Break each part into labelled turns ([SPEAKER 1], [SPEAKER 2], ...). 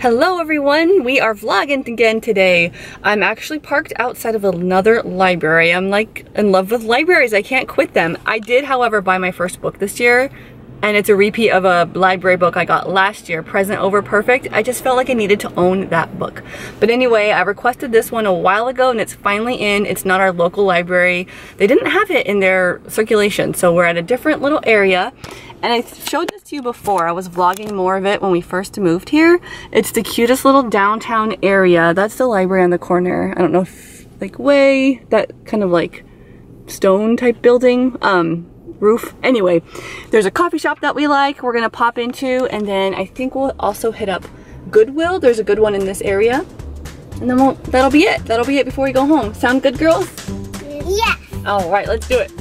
[SPEAKER 1] Hello everyone, we are vlogging again today. I'm actually parked outside of another library. I'm like in love with libraries, I can't quit them. I did, however, buy my first book this year, and it's a repeat of a library book I got last year, Present Over Perfect. I just felt like I needed to own that book. But anyway, I requested this one a while ago and it's finally in. It's not our local library. They didn't have it in their circulation, so we're at a different little area. And I showed this to you before. I was vlogging more of it when we first moved here. It's the cutest little downtown area. That's the library on the corner. I don't know if, like, way, that kind of like stone type building, roof. Anyway, there's a coffee shop that we like, we're gonna pop into, and then I think we'll also hit up Goodwill. There's a good one in this area. And then that'll be it. That'll be it before we go home. Sound good, girls?
[SPEAKER 2] Yeah.
[SPEAKER 1] All right, let's do it.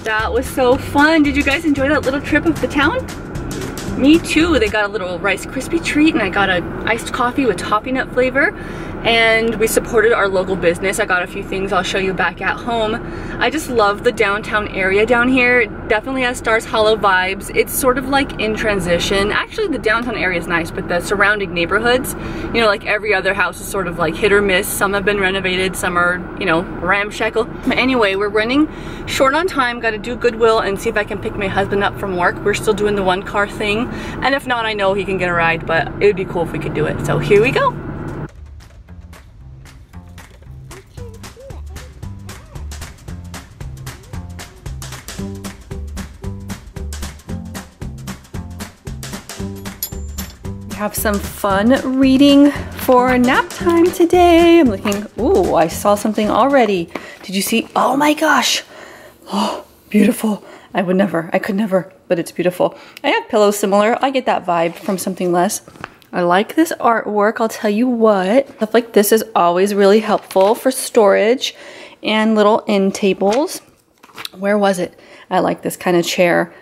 [SPEAKER 1] That was so fun. Did you guys enjoy that little trip of the town? Me too. They got a little Rice Krispie treat and I got an iced coffee with toffee nut flavor, and we supported our local business. I got a few things I'll show you back at home. I just love the downtown area down here. It definitely has Stars Hollow vibes. It's sort of like in transition. Actually, the downtown area is nice, but the surrounding neighborhoods, you know, like every other house is sort of like hit or miss. Some have been renovated, some are, you know, ramshackle. But anyway, we're running short on time. Got to do Goodwill and see if I can pick my husband up from work. We're still doing the one car thing. And if not, I know he can get a ride, but it would be cool if we could do it. So here we go. Have some fun reading for nap time today. I'm looking, ooh, I saw something already. Did you see? Oh my gosh. Oh, beautiful. I could never, but it's beautiful. I have pillows similar. I get that vibe from something less. I like this artwork, I'll tell you what. Stuff like this is always really helpful for storage and little end tables. Where was it? I like this kind of chair.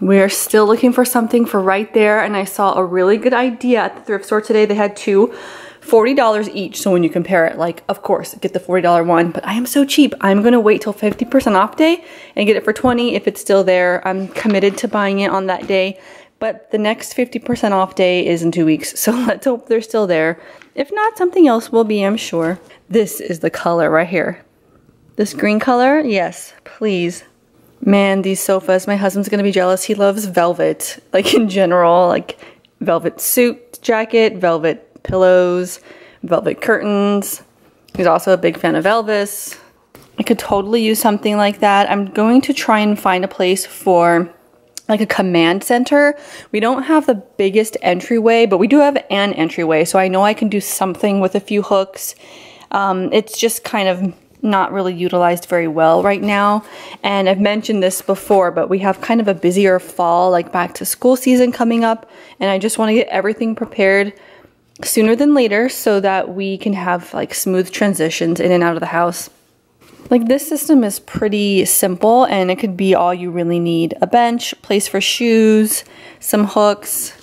[SPEAKER 1] We're still looking for something for right there, and I saw a really good idea at the thrift store today. They had two, $40 each. So when you compare it, like, of course, get the $40 one, but I am so cheap. I'm gonna wait till 50% off day and get it for 20 if it's still there. I'm committed to buying it on that day, but the next 50% off day is in 2 weeks. So let's hope they're still there. If not, something else will be, I'm sure. This is the color right here. This green color, yes, please. Man, these sofas, my husband's gonna be jealous. He loves velvet, like in general, like velvet suit jacket, velvet pillows, velvet curtains. He's also a big fan of Elvis. I could totally use something like that. I'm going to try and find a place for like a command center. We don't have the biggest entryway, but we do have an entryway, so I know I can do something with a few hooks. It's just kind of not really utilized very well right now. And I've mentioned this before, but we have kind of a busier fall, like back to school season coming up, and I just want to get everything prepared sooner than later so that we can have like smooth transitions in and out of the house. Like, this system is pretty simple and it could be all you really need. A bench, place for shoes, some hooks.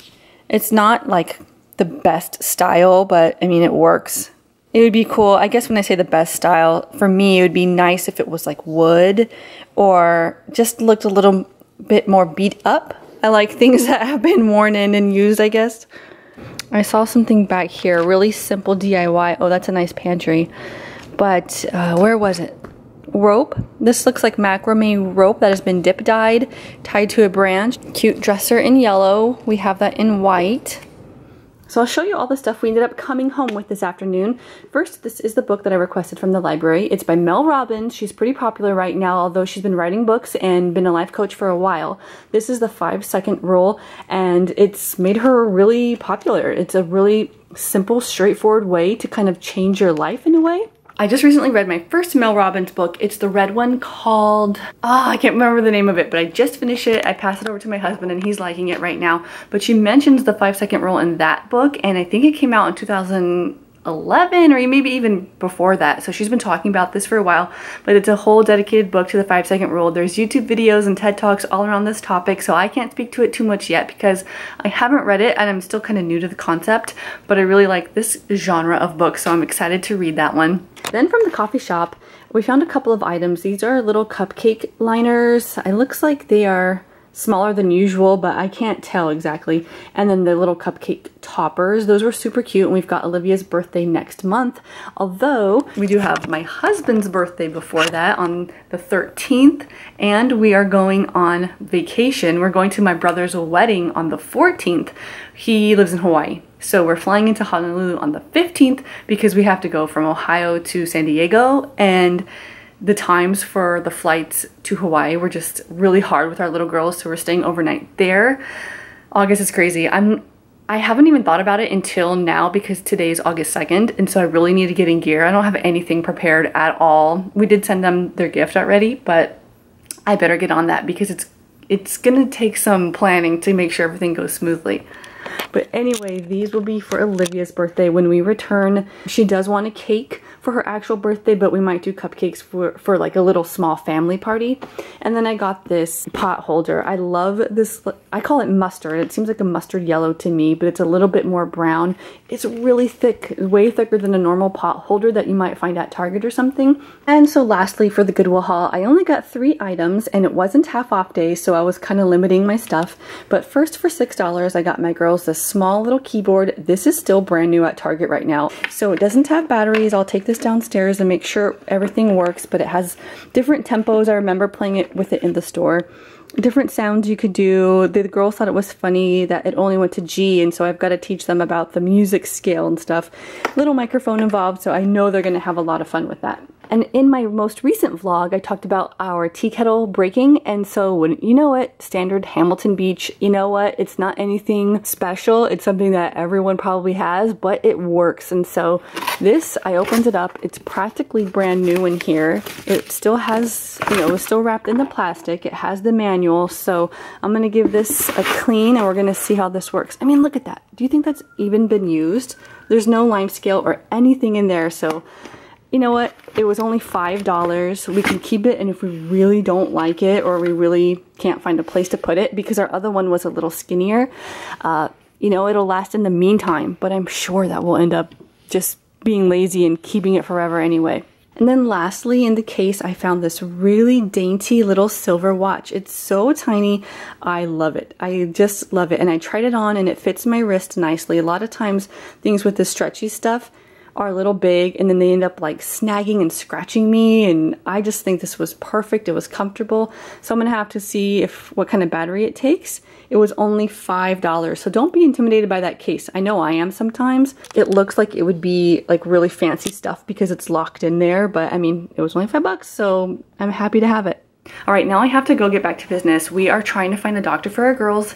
[SPEAKER 1] It's not like the best style, but I mean, it works. It would be cool. I guess when I say the best style, for me, it would be nice if it was like wood or just looked a little bit more beat up. I like things that have been worn in and used, I guess. I saw something back here, really simple DIY. Oh, that's a nice pantry. But where was it? Rope. This looks like macrame rope that has been dip dyed, tied to a branch. Cute dresser in yellow. We have that in white. So I'll show you all the stuff we ended up coming home with this afternoon. First, this is the book that I requested from the library. It's by Mel Robbins. She's pretty popular right now, although she's been writing books and been a life coach for a while. This is the 5-second rule, and it's made her really popular. It's a really simple, straightforward way to kind of change your life in a way. I just recently read my first Mel Robbins book. It's the red one called, I can't remember the name of it, but I just finished it. I passed it over to my husband and he's liking it right now. But she mentions the 5-second rule in that book, and I think it came out in 2011 or maybe even before that. So she's been talking about this for a while, but it's a whole dedicated book to the 5-second rule. There's YouTube videos and TED Talks all around this topic, so I can't speak to it too much yet because I haven't read it and I'm still kind of new to the concept, but I really like this genre of books, so I'm excited to read that one. Then from the coffee shop, we found a couple of items. These are little cupcake liners. It looks like they are smaller than usual, but I can't tell exactly. And then the little cupcake toppers, those were super cute. And we've got Olivia's birthday next month, although we do have my husband's birthday before that on the 13th, and we are going on vacation. We're going to my brother's wedding on the 14th. He lives in Hawaii. So we're flying into Honolulu on the 15th because we have to go from Ohio to San Diego, and the times for the flights to Hawaii were just really hard with our little girls, so we're staying overnight there. August is crazy. I haven't even thought about it until now because today is August 2nd, and so I really need to get in gear. I don't have anything prepared at all. We did send them their gift already, but I better get on that because it's gonna take some planning to make sure everything goes smoothly. But anyway, these will be for Olivia's birthday when we return. She does want a cake for her actual birthday, but we might do cupcakes for like a little small family party. And then I got this pot holder. I love this. I call it mustard. It seems like a mustard yellow to me, but it's a little bit more brown. It's really thick, way thicker than a normal pot holder that you might find at Target or something. And so lastly, for the Goodwill haul, I only got 3 items and it wasn't half off day, so I was kind of limiting my stuff. But first, for $6, I got my girls this small little keyboard. This is still brand new at Target right now, so it doesn't have batteries. I'll take this downstairs and make sure everything works, but it has different tempos. I remember playing it with it in the store. Different sounds you could do. The girls thought it was funny that it only went to G, and so I've got to teach them about the music scale and stuff. Little microphone involved, so I know they're going to have a lot of fun with that. And in my most recent vlog, I talked about our tea kettle breaking, and so when, you know what, standard Hamilton Beach, you know what, it's not anything special. It's something that everyone probably has, but it works. And so this, I opened it up. It's practically brand new in here. It still has, you know, it's still wrapped in the plastic. It has the manual, so I'm gonna give this a clean and we're gonna see how this works. I mean, look at that. Do you think that's even been used? There's no lime scale or anything in there, so you know what? It was only $5. We can keep it, and if we really don't like it or we really can't find a place to put it, because our other one was a little skinnier, you know, it'll last in the meantime, but I'm sure that we'll end up just being lazy and keeping it forever anyway. And then lastly, in the case, I found this really dainty little silver watch. It's so tiny. I love it. I just love it. And I tried it on and it fits my wrist nicely. A lot of times things with the stretchy stuff are a little big and then they end up like snagging and scratching me, and I just think this was perfect. It was comfortable, so I'm gonna have to see what kind of battery it takes. It was only $5, so don't be intimidated by that case. I know I am sometimes. It looks like it would be like really fancy stuff because it's locked in there, but I mean, it was only $5, so I'm happy to have it. All right, now I have to go get back to business. We are trying to find a doctor for our girls.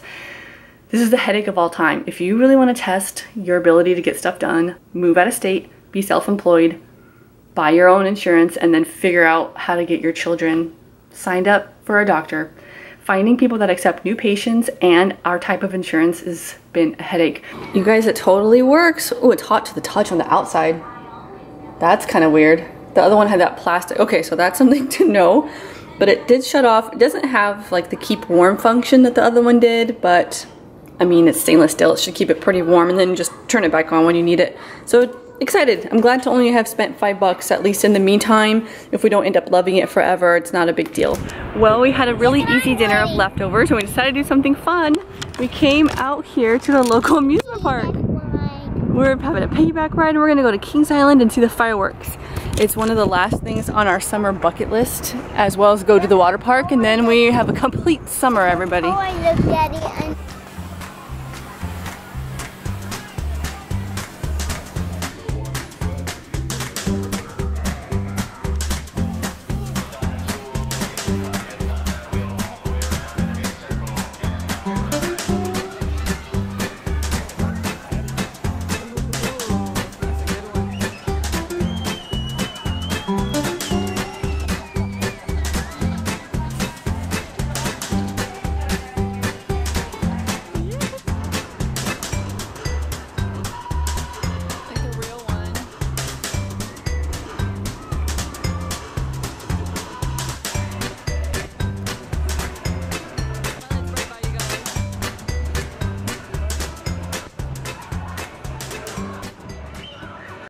[SPEAKER 1] This is the headache of all time. If you really want to test your ability to get stuff done, move out of state, be self-employed, buy your own insurance, and then figure out how to get your children signed up for a doctor. Finding people that accept new patients and our type of insurance has been a headache. You guys, it totally works. Oh, it's hot to the touch on the outside. That's kind of weird. The other one had that plastic. Okay, so that's something to know. But it did shut off. It doesn't have like the keep warm function that the other one did, but I mean, it's stainless steel. It should keep it pretty warm and then just turn it back on when you need it. So excited. I'm glad to only have spent $5, at least in the meantime. If we don't end up loving it forever, it's not a big deal. Well, we had a really easy dinner of leftovers, and we decided to do something fun. We came out here to the local amusement park. We're having a piggyback ride, and we're gonna go to Kings Island and see the fireworks. It's one of the last things on our summer bucket list, as well as go to the water park, and then we have a complete summer, everybody.
[SPEAKER 2] Oh, I love Daddy.